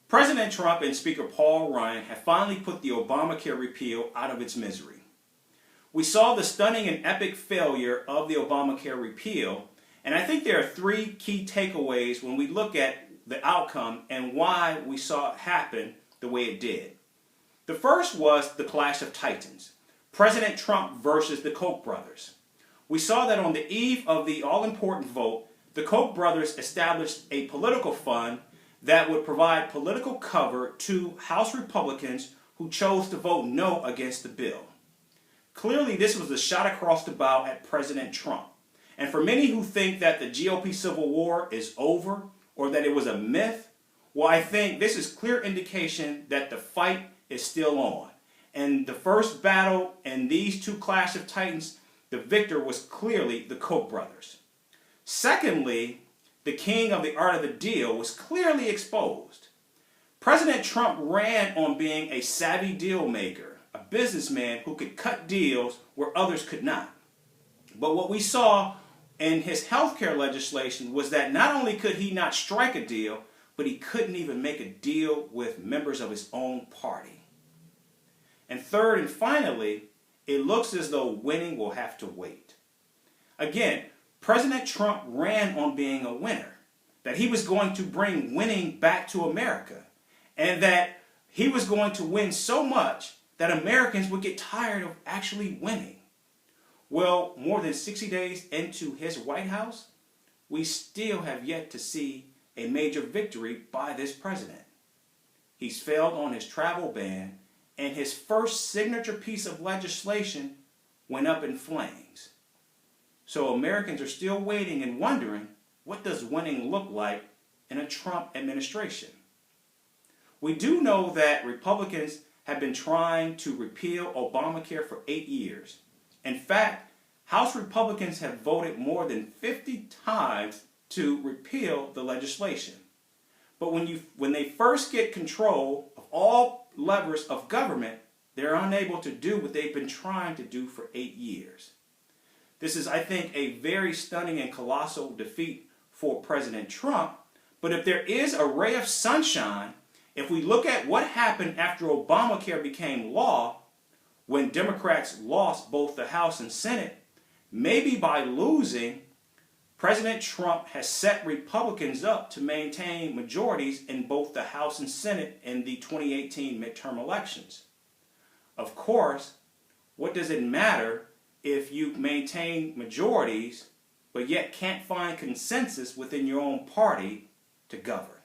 President Trump and Speaker Paul Ryan have finally put the Obamacare repeal out of its misery. We saw the stunning and epic failure of the Obamacare repeal, and I think there are three key takeaways when we look at the outcome and why we saw it happen the way it did. The first was the clash of titans, President Trump versus the Koch brothers. We saw that on the eve of the all-important vote, the Koch brothers established a political fund that would provide political cover to House Republicans who chose to vote no against the bill. Clearly, this was a shot across the bow at President Trump. And for many who think that the GOP civil war is over or that it was a myth, well, I think this is clear indication that the fight is still on. And the first battle in these two clash of titans, the victor was clearly the Koch brothers. Secondly, the king of the art of the deal was clearly exposed. President Trump ran on being a savvy deal maker, a businessman who could cut deals where others could not. But what we saw in his healthcare legislation was that not only could he not strike a deal, but he couldn't even make a deal with members of his own party. And third and finally, it looks as though winning will have to wait. Again, President Trump ran on being a winner, that he was going to bring winning back to America, and that he was going to win so much that Americans would get tired of actually winning. Well, more than 60 days into his White House, we still have yet to see a major victory by this president. He's failed on his travel ban, and his first signature piece of legislation went up in flames. So Americans are still waiting and wondering, what does winning look like in a Trump administration? We do know that Republicans have been trying to repeal Obamacare for 8 years. In fact, House Republicans have voted more than 50 times to repeal the legislation. But when they first get control of all levers of government, they're unable to do what they've been trying to do for 8 years. This is, I think, a very stunning and colossal defeat for President Trump. But if there is a ray of sunshine, if we look at what happened after Obamacare became law, when Democrats lost both the House and Senate, maybe by losing, President Trump has set Republicans up to maintain majorities in both the House and Senate in the 2018 midterm elections. Of course, what does it matter if you maintain majorities but yet can't find consensus within your own party to govern?